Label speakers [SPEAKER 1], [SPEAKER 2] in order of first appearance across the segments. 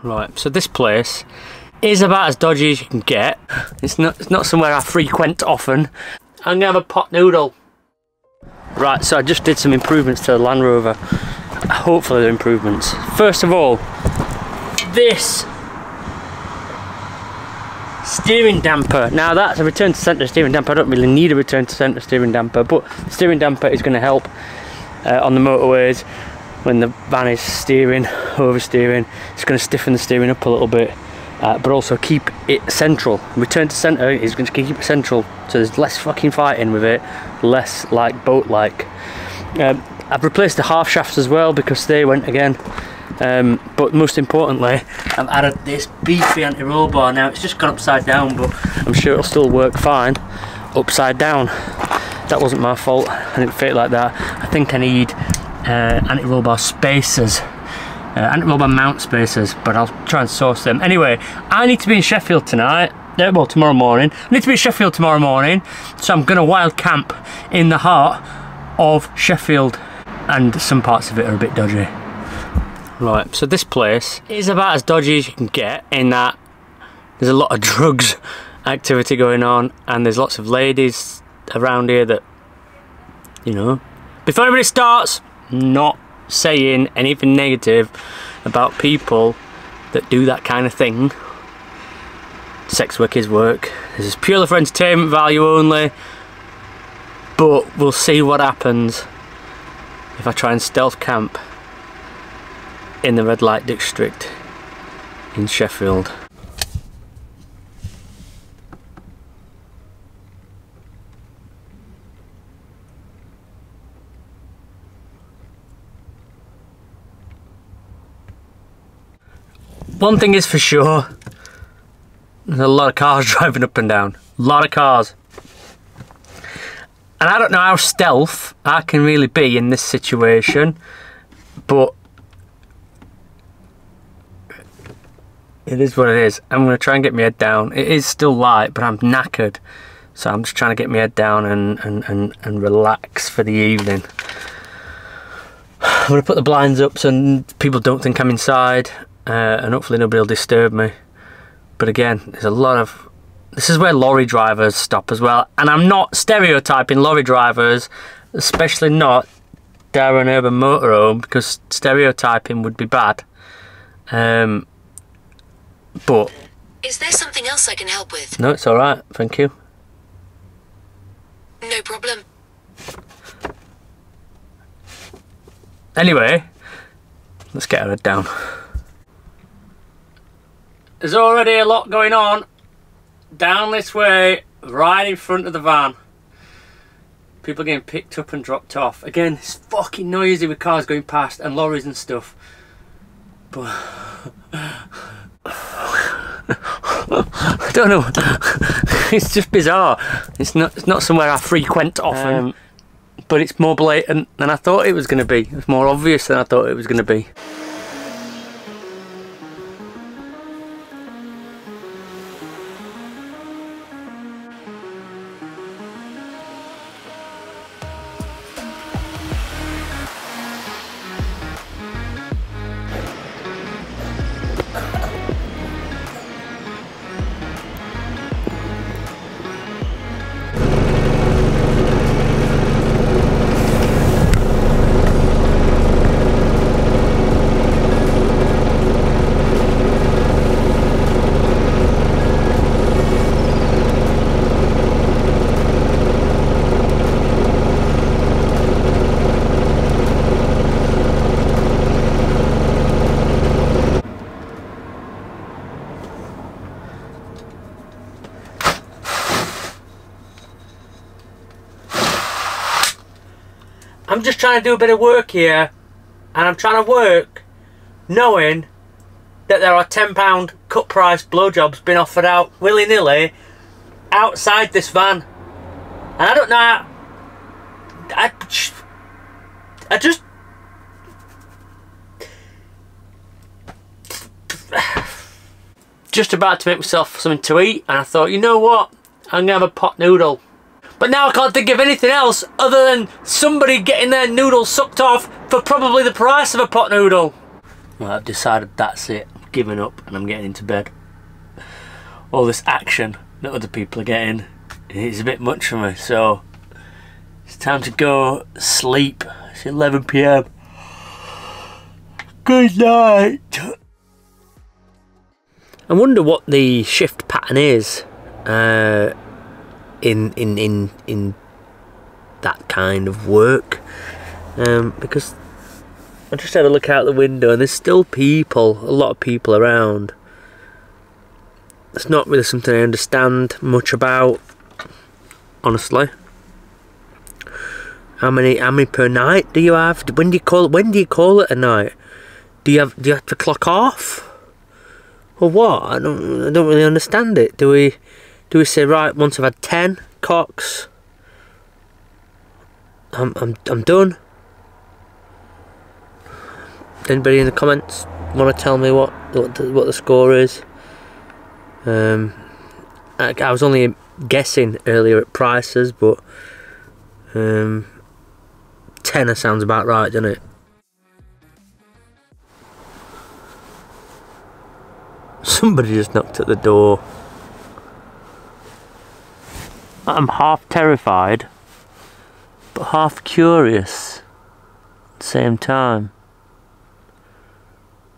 [SPEAKER 1] Right, so this place is about as dodgy as you can get. It's not somewhere I frequent often. I'm gonna have a pot noodle. Right, so I just did some improvements to the Land Rover. Hopefully they're improvements. First of all, this steering damper. Now that's a return to centre steering damper. I don't really need a return to centre steering damper, but the steering damper is going to help on the motorways when the van is steering, oversteering. It's going to stiffen the steering up a little bit, but also keep it central. Return to centre is going to keep it central, so there's less fucking fighting with it, less like boat-like. I've replaced the half shafts as well because they went again. But most importantly, I've added this beefy anti-roll bar. Now it's just gone upside down, but I'm sure it'll still work fine upside down. That wasn't my fault, I didn't fit it like that. I think I need anti-roll bar spacers, anti-roll bar mount spacers, but I'll try and source them. Anyway, I need to be in Sheffield tonight, well tomorrow morning. I need to be in Sheffield tomorrow morning, so I'm going to wild camp in the heart of Sheffield, and some parts of it are a bit dodgy. Right, so this place is about as dodgy as you can get, in that there's a lot of drugs activity going on, and there's lots of ladies around here that, you know, before everybody starts, not saying anything negative about people that do that kind of thing. Sex work is work. This is purely for entertainment value only, but we'll see what happens if I try and stealth camp in the red light district in Sheffield. One thing is for sure, there's a lot of cars driving up and down. A lot of cars. And I don't know how stealth I can really be in this situation, but it is what it is. I'm going to try and get my head down. It is still light, but I'm knackered. So I'm just trying to get my head down and relax for the evening. I'm going to put the blinds up so people don't think I'm inside. And hopefully nobody will disturb me. But again, there's a lot of... This is where lorry drivers stop as well. And I'm not stereotyping lorry drivers, especially not Darren Urban Motorhome, because stereotyping would be bad. But
[SPEAKER 2] is there something else I can help with?
[SPEAKER 1] No, it's alright, thank you.
[SPEAKER 2] No problem.
[SPEAKER 1] Anyway, let's get our head down. There's already a lot going on down this way, right in front of the van. People getting picked up and dropped off. Again, it's fucking noisy with cars going past and lorries and stuff. But I don't know. It's just bizarre. It's not somewhere I frequent often, but it's more blatant than I thought it was going to be. It's more obvious than I thought it was going to be. I'm just trying to do a bit of work here, and I'm trying to work knowing that there are £10 cut price blowjobs being offered out willy-nilly outside this van. And I don't know how, I just about to make myself something to eat, and I thought, you know what, I'm gonna have a pot noodle. But now I can't think of anything else other than somebody getting their noodles sucked off for probably the price of a pot noodle. Well, I've decided that's it. given up and I'm getting into bed. All this action that other people are getting is a bit much for me, so it's time to go sleep. It's 11 PM. Good night. I wonder what the shift pattern is in that kind of work, because I just had a look out the window and there's still people, a lot of people around. It's not really something I understand much about, honestly. How many per night do you have? When do you call it a night? Do you have to clock off? Or what? I don't really understand it. Do we say, right, once I've had 10 cocks, I'm done? Anybody in the comments want to tell me what the score is? I was only guessing earlier at prices, but 10 sounds about right, doesn't it? Somebody just knocked at the door. I'm half terrified, but half curious at the same time.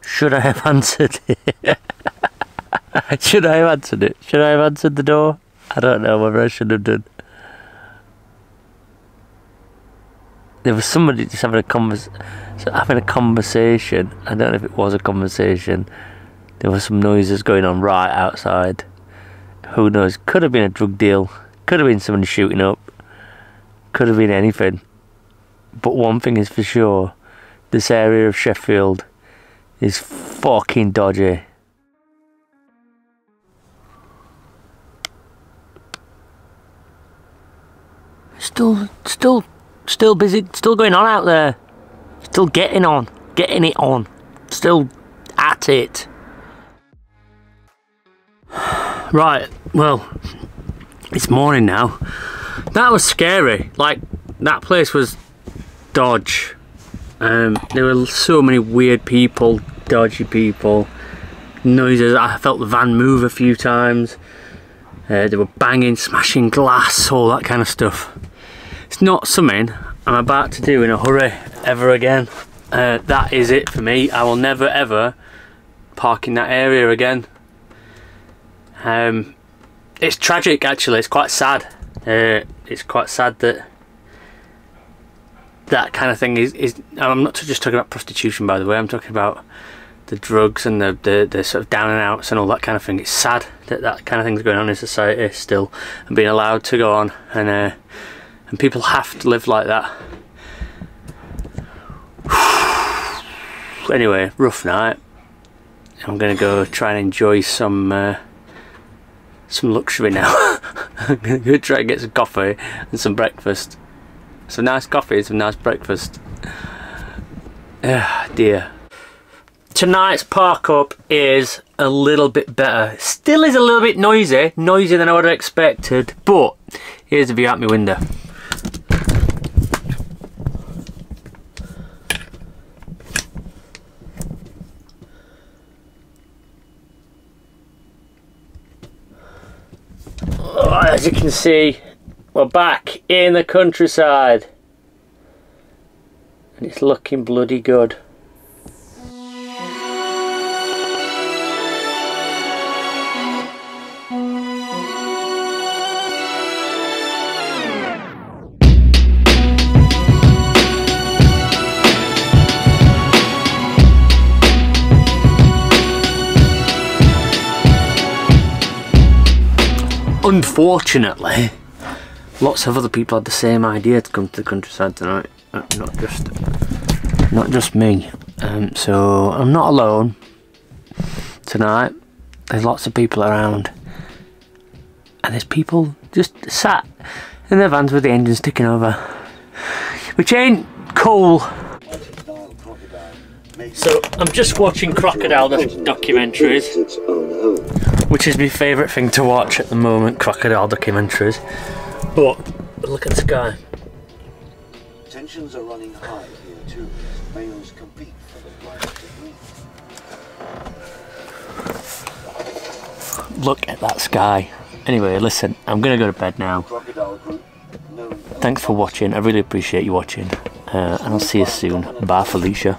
[SPEAKER 1] Should I have answered it? Should I have answered it? Should I have answered the door? I don't know whether I should have done. There was somebody just having a conversation. I don't know if it was a conversation. There were some noises going on right outside. Who knows? Could have been a drug deal. Could have been someone shooting up. Could have been anything. But one thing is for sure. This area of Sheffield is fucking dodgy. Still busy, still going on out there. Still getting it on. Still at it. Right, well, it's morning now. That was scary. Like, that place was dodge. There were so many weird people, dodgy people, noises. I felt the van move a few times. They were banging, smashing glass, all that kind of stuff. It's not something I'm about to do in a hurry ever again. That is it for me. I will never ever park in that area again. It's tragic, actually. It's quite sad. It's quite sad that that kind of thing is. I'm not just talking about prostitution, by the way. I'm talking about the drugs and the sort of down and outs and all that kind of thing. It's sad that that kind of thing's going on in society still and being allowed to go on, and people have to live like that. Anyway, rough night. I'm gonna go try and enjoy some luxury now. I'm gonna go try and get some coffee and some breakfast. Some nice coffee, some nice breakfast. Ah, dear. Tonight's park up is a little bit better. Still is a little bit noisier than I would have expected, but here's the view out my window. Oh, as you can see, we're back in the countryside and it's looking bloody good. Unfortunately, lots of other people had the same idea to come to the countryside tonight. Not just me. So I'm not alone tonight. There's lots of people around, and there's people just sat in their vans with the engines ticking over, which ain't cool. So I'm just watching crocodile documentaries, which is my favourite thing to watch at the moment, crocodile documentaries. But look at the sky.
[SPEAKER 3] Tensions are running high here too. Males compete for the right to breathe.
[SPEAKER 1] Look at that sky. Anyway, listen, I'm gonna go to bed now. Thanks for watching. I really appreciate you watching, and I'll see you soon. Bye, Felicia.